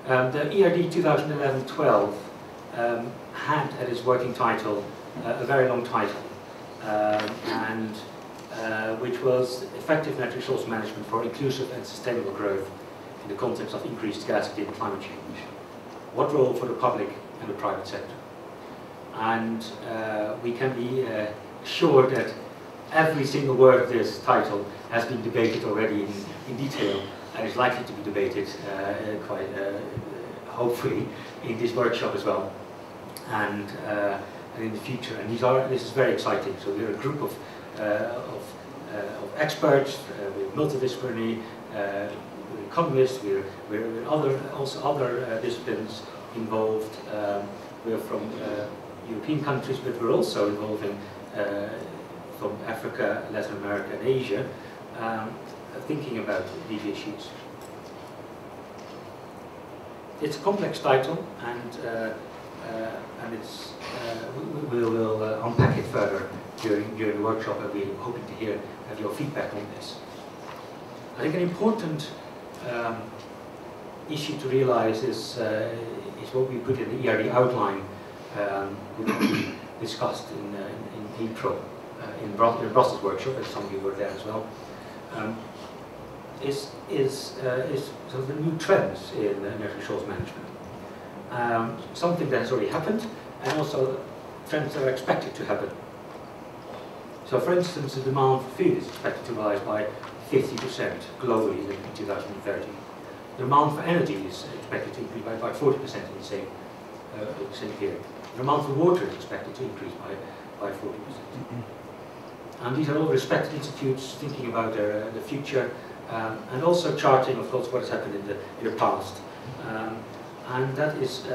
The ERD 2011-12 had at its working title a very long title, which was Effective Net Resource Management for Inclusive and Sustainable Growth in the context of increased scarcity and climate change. What role for the public and the private sector? And we can be assured that every single word of this title has been debated already in detail, and is likely to be debated quite hopefully in this workshop as well, and in the future. And this is very exciting. So we're a group of experts, we're multidisciplinary, we're economists, we're also other disciplines involved. We're from European countries, but we're also involving from Africa, Latin America, and Asia, thinking about these issues. It's a complex title, and it's we will unpack it further during the workshop, and we're hoping to have your feedback on this. I think an important issue to realize is what we put in the ERD outline, which we discussed in April in the Brussels workshop, and some of you were there as well. Is sort of the new trends in net resource management. Something that has already happened, and also trends that are expected to happen. So, for instance, the demand for food is expected to rise by 50% globally in 2030. The demand for energy is expected to increase by about 40% in the same period. The demand for water is expected to increase by 40%. And these are all respected institutes thinking about the future, and also charting, of course, what has happened in the past. And that is,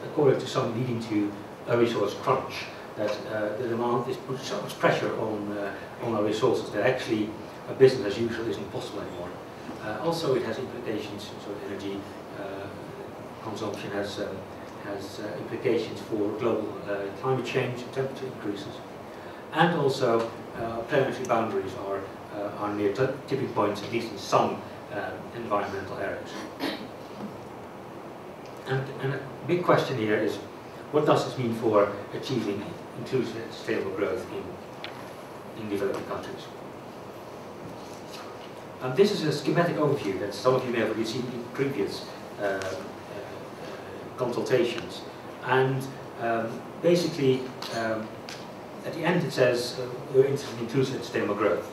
according to some, leading to a resource crunch. That the demand is put so much pressure on our resources that actually a business as usual isn't possible anymore. Also, it has implications. So, energy consumption has implications for global climate change, temperature increases, and also planetary boundaries are near tipping points, at least in some environmental areas. And a big question here is, what does this mean for achieving inclusive and sustainable growth in developing countries? This is a schematic overview that some of you may have already seen in previous consultations. And basically, at the end it says, we're interested in inclusive and sustainable growth.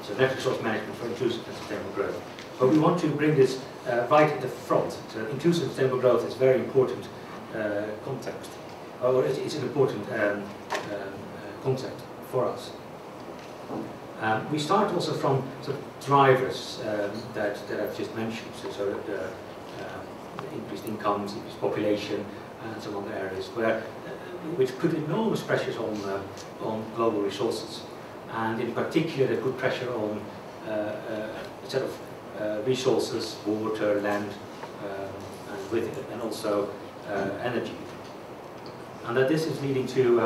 So net resource management for inclusive and sustainable growth. But we want to bring this right at the front. So inclusive and sustainable growth is a very important context. Or it's an important concept for us. We start also from sort of drivers that I've just mentioned. So the increased incomes, increased population, and some other areas which put enormous pressures on global resources, and in particular they put pressure on a set of resources, water, land, and also energy, and that this is leading to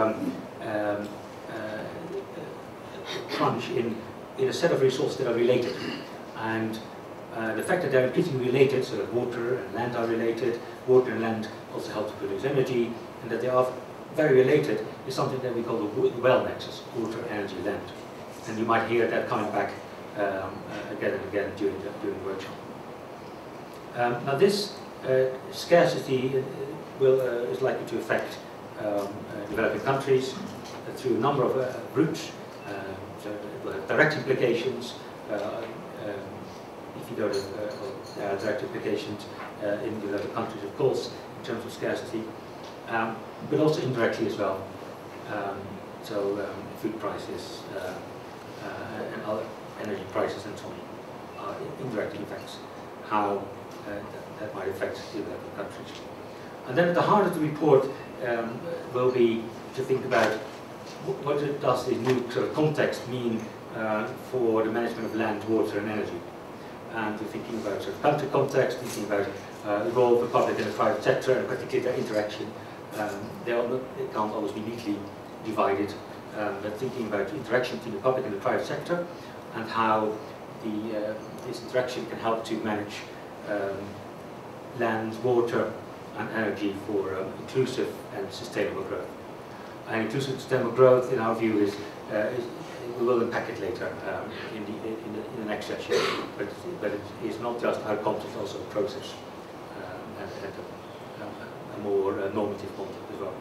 crunch in a set of resources that are related, and the fact that they're increasingly related, so that water and land are related, water and land also help to produce energy, and that they are very related, is something that we call the well nexus, water, energy, land. And you might hear that coming back again and again during the workshop. Now this scarcity is likely to affect developing countries through a number of routes. So it will have direct implications. If you don't have direct implications in developing countries, of course, in terms of scarcity, but also indirectly as well. So food prices and other energy prices and so on indirectly affects how that might affect developing countries. And then at the heart of the report will be to think about what does this new sort of context mean for the management of land, water and energy. And we're thinking about sort of country context, thinking about the role of the public and the private sector, and particularly their interaction. They can't always be neatly divided, but thinking about the interaction between the public and the private sector, and how this interaction can help to manage land, water and energy for inclusive and sustainable growth. And inclusive and sustainable growth, in our view, is we will unpack it later in the next session, but it is not just outcomes, it's also a process and a more normative content as well.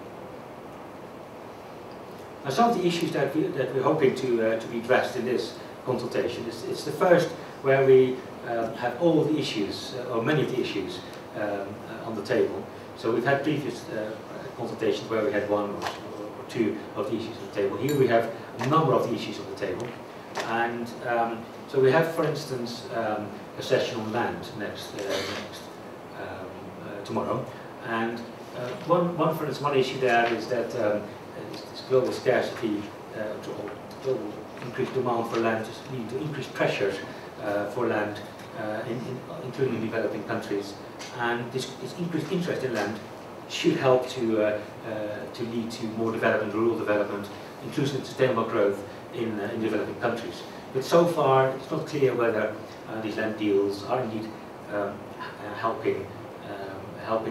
Now, some of the issues that we're hoping to be addressed in this consultation it's the first where we have all the issues, or many of the issues, on the table. So we've had previous consultations where we had one or two of the issues on the table. Here we have a number of the issues on the table, and so we have, for instance, a session on land tomorrow, and one issue there is that this global scarcity, global increased demand for land is leading to increased pressures for land, including in developing countries, and this increased interest in land should help to lead to more development, rural development, inclusive and sustainable growth in developing countries. But so far, it's not clear whether these land deals are indeed helping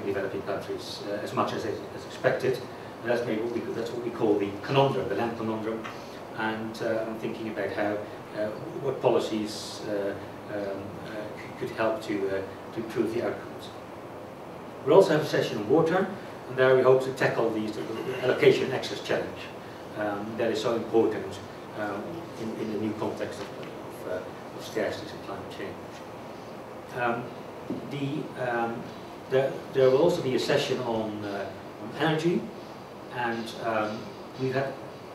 developing countries as much as expected. And that's what we call the conundrum, the land conundrum. And I'm thinking about how what policies could help to improve the outcomes. We'll also have a session on water, and there we hope to tackle the allocation access challenge that is so important in the new context of scarcity and climate change. There will also be a session on energy, and we've had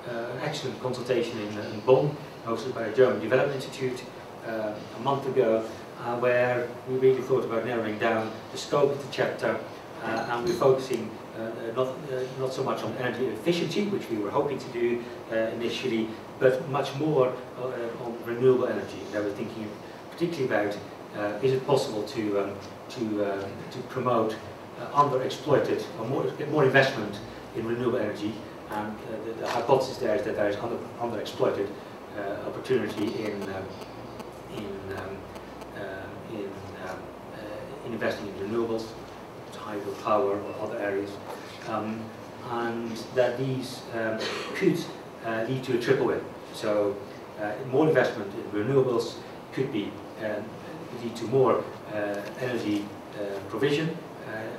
an excellent consultation in Bonn, hosted by the German Development Institute a month ago, where we really thought about narrowing down the scope of the chapter, and we're focusing not so much on energy efficiency, which we were hoping to do initially, but much more on renewable energy. That we're thinking particularly about is it possible to promote underexploited, or get more investment in renewable energy, and the hypothesis there is that there is underexploited opportunity in investing in renewables, hydropower or other areas, and that these could lead to a triple win. So more investment in renewables could be lead to more energy provision,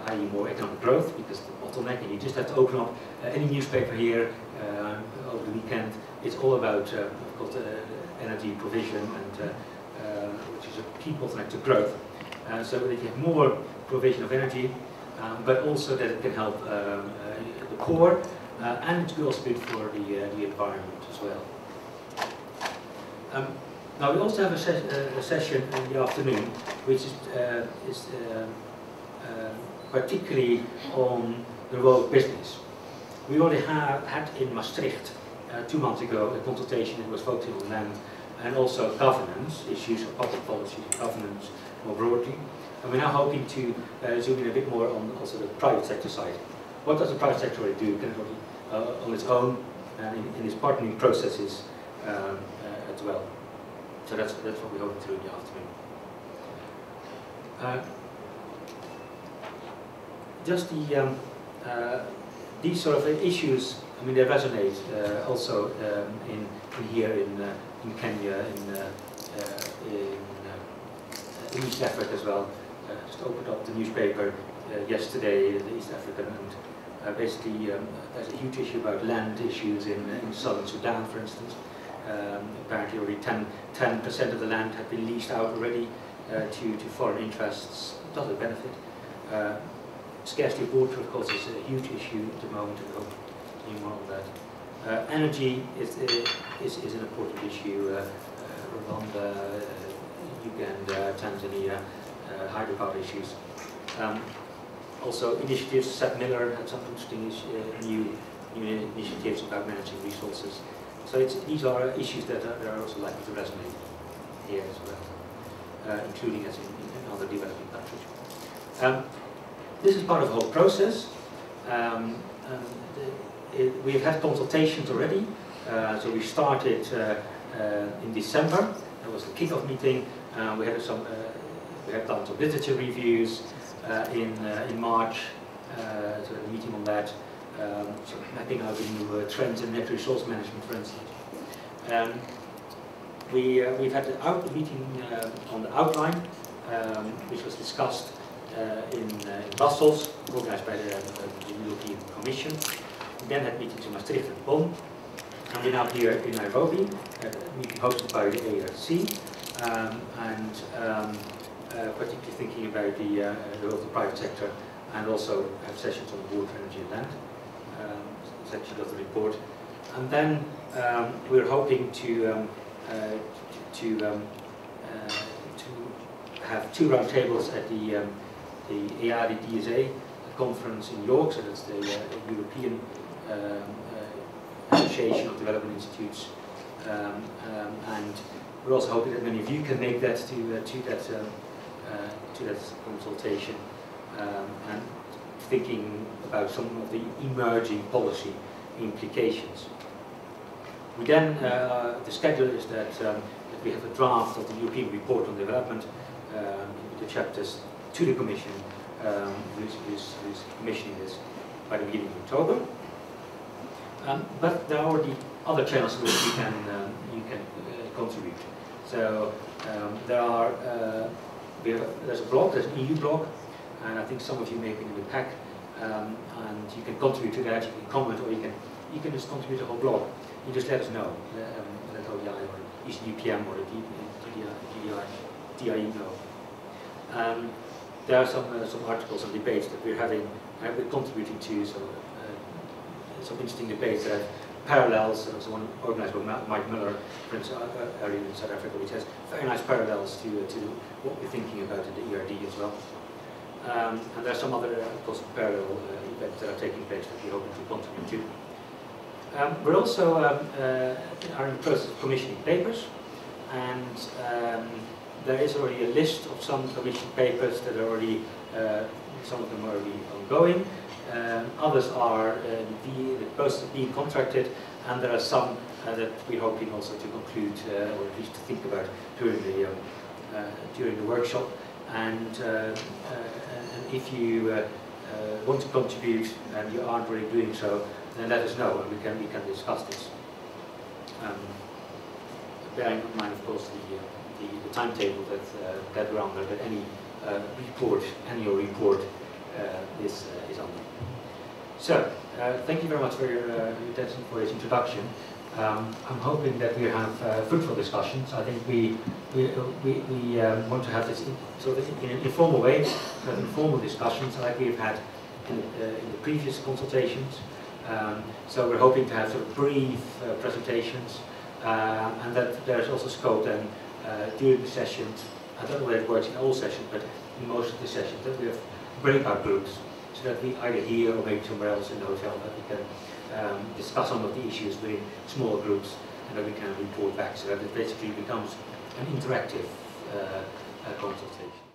i.e. more economic growth, because the bottleneck, and you just have to open up any newspaper here over the weekend, it's all about of course, energy provision, and which is a key bottleneck to growth. So that you have more provision of energy, but also that it can help the poor, and it's also good for the environment as well. Now we also have a session in the afternoon, which is particularly on the role of business. We already had in Maastricht 2 months ago a consultation that was focusing on land and also governance issues, of public policy and governance more broadly. And we're now hoping to zoom in a bit more on also the private sector side. What does the private sector already do? Can it already, on its own and in its partnering processes as well? So that's what we hope to do in the afternoon. Just these sort of issues, I mean, they resonate also in here in Kenya, in East Africa as well. Just opened up the newspaper yesterday, the East African, and basically there's a huge issue about land issues in southern Sudan, for instance. Apparently already 10% of the land had been leased out already to foreign interests. Doesn't benefit. Scarcity of water, of course, is a huge issue at the moment, and we'll see more on that. Energy is an important issue. Rwanda, Uganda, Tanzania, hydropower issues. Also initiatives, Seth Miller had some interesting new initiatives about managing resources. So these are issues that are also likely to resonate here as well, including as in other developing countries. This is part of the whole process. We've had consultations already. So we started in December. That was the kickoff meeting. We had done some literature reviews. in March, so a meeting on that. So mapping out the new trends in natural resource management, for instance. We've had a meeting on the outline, which was discussed in Brussels, organized by the European Commission. We then had meetings in Maastricht and Bonn, and we're now here in Nairobi, a meeting hosted by the ARC, particularly thinking about the role of the private sector, and also have sessions on water, energy and land, section of the report. And then we're hoping to have two roundtables at the EADI DSA conference in York, so that's the European Association of Development Institutes, and we're also hoping that many of you can make that to that consultation, and thinking about some of the emerging policy implications. We then, the schedule is that we have a draft of the European Report on Development, the chapters to the Commission, who's commissioning this by the beginning of October. But there are already other channels which you can contribute. So there's a blog, there's an EU blog, and I think some of you may have been in the pack, and you can contribute to that. You can comment, or you can just contribute the whole blog. You just let us know, let ODI or Eastern UPM or the DIE know. There are some articles and debates that we're having, and we're contributing to some interesting debates that have parallels. There's one organised by Mike Miller, for instance, earlier in South Africa, which has very nice parallels to what we're thinking about in the ERD as well. And there are some other parallel events that are taking place that we're hoping to contribute to. We're also are in the process of commissioning papers, and there is already a list of some commissioned papers that are already, some of them are already ongoing, others are in the process of being contracted, and there are some that we're hoping also to conclude, or at least to think about during the workshop. And if you want to contribute and you aren't already doing so, then let us know, and we can discuss this. Bearing in mind, of course, the timetable that we're under, that any annual report is under. So, thank you very much for your attention for this introduction. I'm hoping that we have fruitful discussions. I think we want to have this in an informal way, have informal discussions like we've had in the previous consultations. So we're hoping to have sort of brief presentations, and that there's also scope then during the sessions. I don't know whether it works in all sessions, but in most of the sessions that we have breakout groups, so that we either here or maybe somewhere else in the hotel that we can discuss some of the issues within small groups, and that we can report back, so that it basically becomes an interactive consultation.